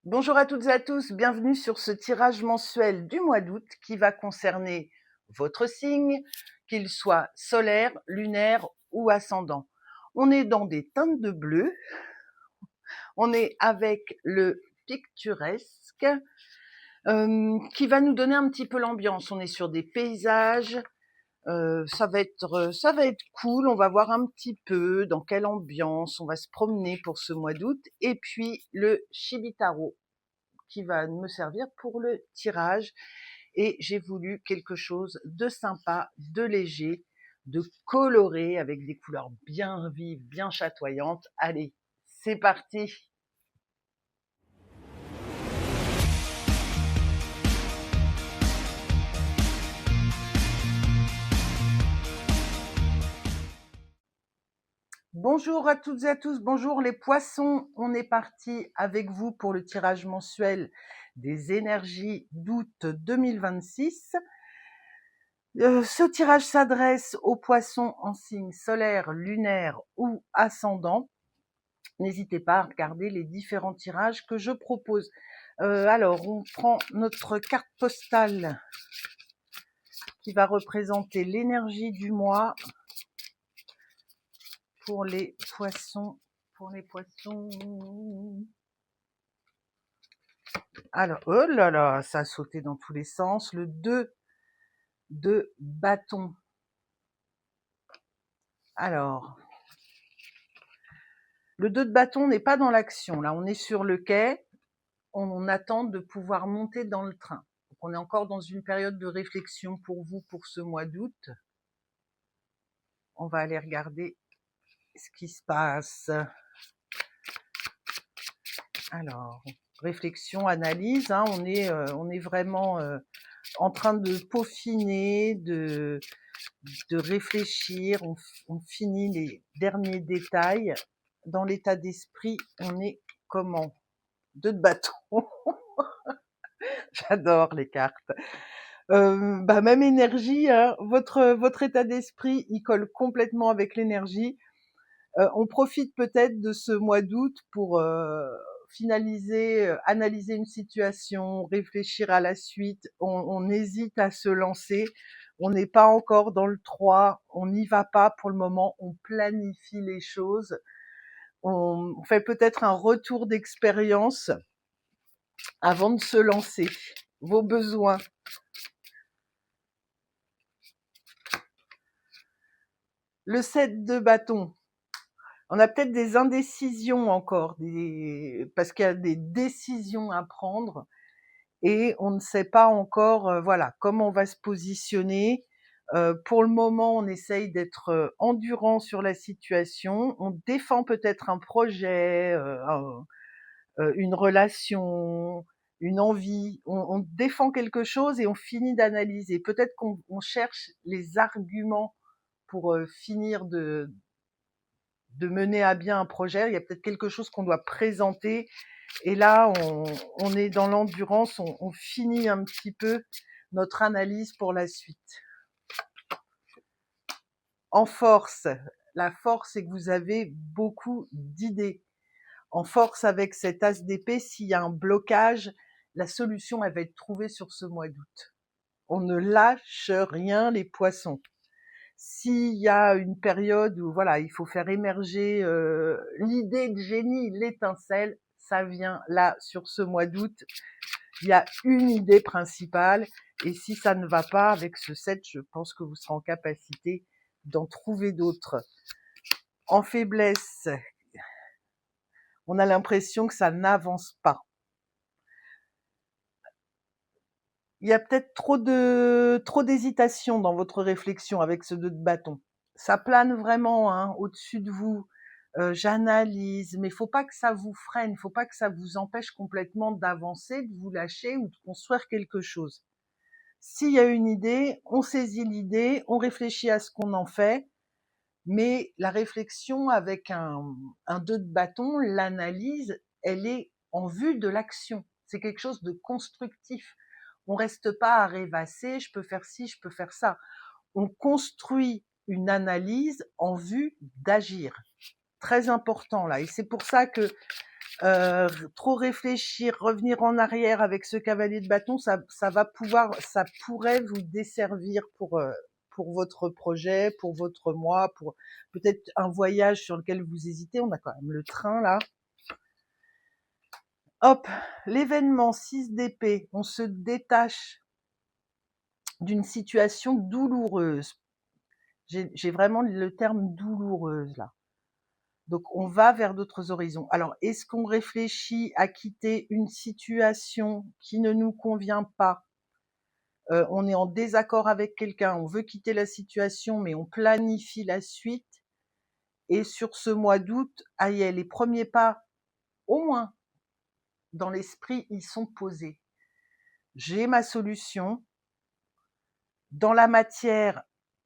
Bonjour à toutes et à tous, bienvenue sur ce tirage mensuel du mois d'août qui va concerner votre signe, qu'il soit solaire, lunaire ou ascendant. On est dans des teintes de bleu, on est avec le picturesque qui va nous donner un petit peu l'ambiance. On est sur des paysages, ça va être cool, on va voir un petit peu dans quelle ambiance on va se promener pour ce mois d'août. Et puis le Shibitaro qui va me servir pour le tirage. Et j'ai voulu quelque chose de sympa, de léger, de coloré, avec des couleurs bien vives, bien chatoyantes. Allez, c'est parti! Bonjour à toutes et à tous, bonjour les poissons, on est parti avec vous pour le tirage mensuel des énergies d'août 2026. Ce tirage s'adresse aux poissons en signe solaire, lunaire ou ascendant. N'hésitez pas à regarder les différents tirages que je propose. Alors, on prend notre carte postale qui va représenter l'énergie du mois pour les poissons. Alors, oh là là, ça a sauté dans tous les sens. Le 2 de bâton. Alors, le 2 de bâton n'est pas dans l'action. Là, on est sur le quai. On attend de pouvoir monter dans le train. Donc, on est encore dans une période de réflexion pour vous pour ce mois d'août. On va aller regarder ce qui se passe. Alors, réflexion, analyse, hein, on est vraiment en train de peaufiner, de réfléchir, on finit les derniers détails. Dans l'état d'esprit, on est comment? 2 de bâton. J'adore les cartes. Même énergie, hein, votre état d'esprit, il colle complètement avec l'énergie. On profite peut-être de ce mois d'août pour finaliser, analyser une situation, réfléchir à la suite. On hésite à se lancer. On n'est pas encore dans le 3, on n'y va pas pour le moment, on planifie les choses. On fait peut-être un retour d'expérience avant de se lancer. Vos besoins. Le 7 de bâton. On a peut-être des indécisions encore, parce qu'il y a des décisions à prendre et on ne sait pas encore, voilà, comment on va se positionner. Pour le moment, on essaye d'être endurant sur la situation. On défend peut-être un projet, une relation, une envie. On défend quelque chose et on finit d'analyser. Peut-être qu'on cherche les arguments pour finir de mener à bien un projet. Il y a peut-être quelque chose qu'on doit présenter. Et là, on est dans l'endurance, on finit un petit peu notre analyse pour la suite. En force, la force, c'est que vous avez beaucoup d'idées. En force, avec cet as d'épée, s'il y a un blocage, la solution, elle va être trouvée sur ce mois d'août. On ne lâche rien, les poissons. S'il y a une période où voilà, il faut faire émerger l'idée de génie, l'étincelle, ça vient là sur ce mois d'août. Il y a une idée principale et si ça ne va pas avec ce 7, je pense que vous serez en capacité d'en trouver d'autres. En faiblesse, on a l'impression que ça n'avance pas. Il y a peut-être trop d'hésitation dans votre réflexion avec ce 2 de bâton. Ça plane vraiment hein, au-dessus de vous. J'analyse, mais faut pas que ça vous freine, faut pas que ça vous empêche complètement d'avancer, de vous lâcher ou de construire quelque chose. S'il y a une idée, on saisit l'idée, on réfléchit à ce qu'on en fait, mais la réflexion avec un 2 de bâton, l'analyse, elle est en vue de l'action. C'est quelque chose de constructif. On reste pas à rêvasser, je peux faire ci, je peux faire ça. On construit une analyse en vue d'agir. Très important là. Et c'est pour ça que trop réfléchir, revenir en arrière avec ce cavalier de bâton, ça pourrait vous desservir pour votre projet, pour votre mois, pour peut-être un voyage sur lequel vous hésitez. On a quand même le train là. Hop, l'événement 6 d'épée, on se détache d'une situation douloureuse. J'ai vraiment le terme douloureuse là. Donc on va vers d'autres horizons. Alors est-ce qu'on réfléchit à quitter une situation qui ne nous convient pas? On est en désaccord avec quelqu'un, on veut quitter la situation, mais on planifie la suite. Et sur ce mois d'août, les premiers pas, au moins dans l'esprit, ils sont posés. J'ai ma solution. Dans la matière,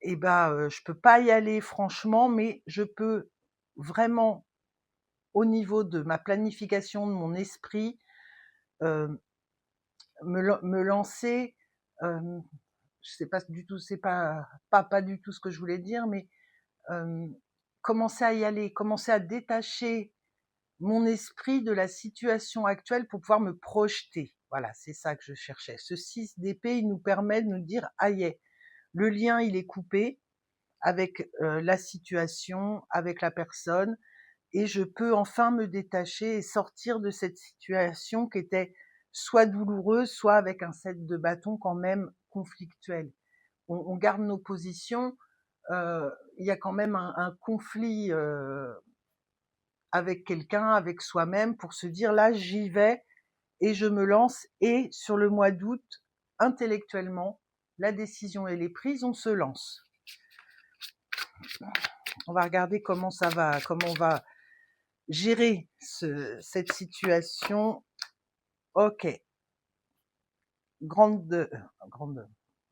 je peux pas y aller franchement, mais je peux vraiment, au niveau de ma planification, de mon esprit, euh, me lancer. Je sais pas du tout, c'est pas du tout ce que je voulais dire, mais commencer à y aller, commencer à détacher mon esprit de la situation actuelle pour pouvoir me projeter. Voilà, c'est ça que je cherchais. Ce 6 d'épée, il nous permet de nous dire, le lien, il est coupé avec la situation, avec la personne, et je peux enfin me détacher et sortir de cette situation qui était soit douloureuse, soit avec un 7 de bâton quand même conflictuel. On garde nos positions, il y a quand même un conflit avec quelqu'un, avec soi-même, pour se dire là, j'y vais et je me lance. Et sur le mois d'août, intellectuellement, la décision elle est prise, on se lance. On va regarder comment on va gérer cette situation. Ok, grande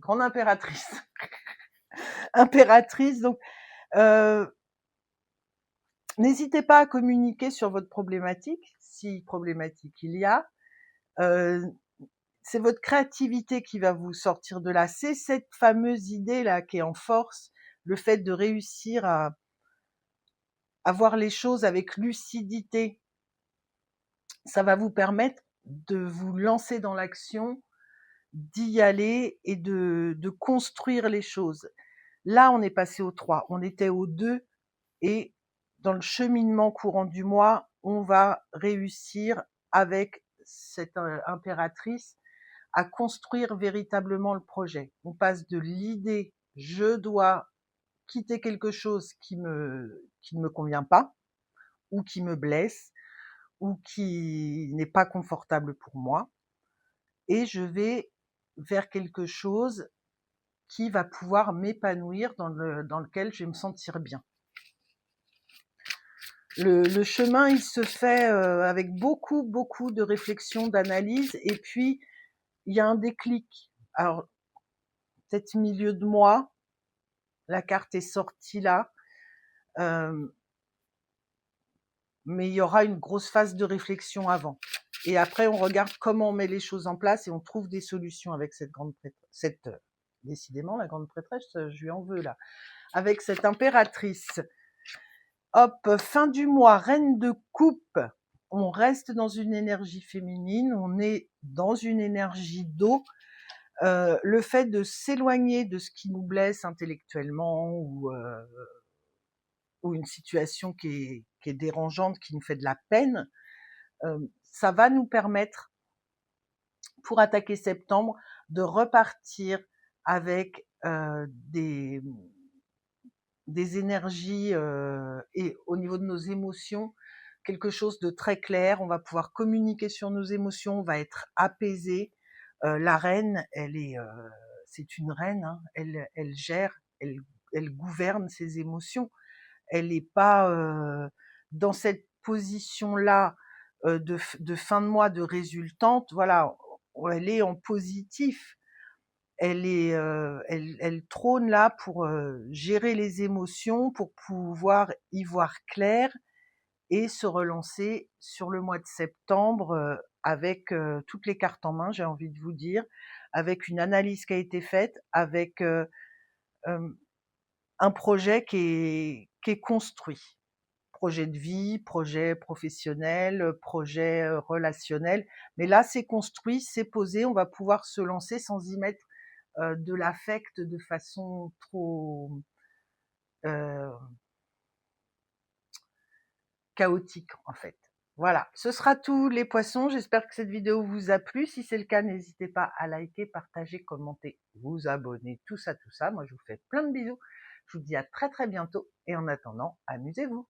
impératrice. Impératrice, donc n'hésitez pas à communiquer sur votre problématique, si problématique il y a. C'est votre créativité qui va vous sortir de là. C'est cette fameuse idée là qui est en force, le fait de réussir à voir les choses avec lucidité. Ça va vous permettre de vous lancer dans l'action, d'y aller et de construire les choses. Là, on est passé au 3, on était au 2, et dans le cheminement courant du mois, on va réussir avec cette impératrice à construire véritablement le projet. On passe de l'idée je dois quitter quelque chose qui ne me convient pas, ou qui me blesse, ou qui n'est pas confortable pour moi, et je vais vers quelque chose qui va pouvoir m'épanouir, dans lequel je vais me sentir bien. Le chemin, il se fait avec beaucoup de réflexion, d'analyse, et puis il y a un déclic. Alors, peut-être milieu de mois, la carte est sortie là, mais il y aura une grosse phase de réflexion avant. Et après, on regarde comment on met les choses en place et on trouve des solutions avec cette grande prêtresse. Décidément, la grande prêtresse, je lui en veux là. Avec cette impératrice. Hop, fin du mois, reine de coupe. On reste dans une énergie féminine, on est dans une énergie d'eau. Le fait de s'éloigner de ce qui nous blesse intellectuellement, ou une situation qui est dérangeante, qui nous fait de la peine, ça va nous permettre, pour attaquer septembre, de repartir avec des énergies, et au niveau de nos émotions, quelque chose de très clair. On va pouvoir communiquer sur nos émotions, on va être apaisé. La reine, c'est une reine, hein, elle gère, elle gouverne ses émotions. Elle n'est pas dans cette position-là de fin de mois, de résultante. Voilà, elle est en positif. Elle trône là pour gérer les émotions, pour pouvoir y voir clair et se relancer sur le mois de septembre avec toutes les cartes en main, j'ai envie de vous dire, avec une analyse qui a été faite, avec un projet qui est construit. projet de vie, projet professionnel, projet relationnel. Mais là, c'est construit, c'est posé, on va pouvoir se lancer sans y mettre de l'affect de façon trop euh, chaotique en fait. Voilà, ce sera tout les poissons. J'espère que cette vidéo vous a plu. Si c'est le cas, n'hésitez pas à liker, partager, commenter, vous abonner, tout ça, tout ça. Moi, je vous fais plein de bisous. Je vous dis à très très bientôt et en attendant, amusez-vous.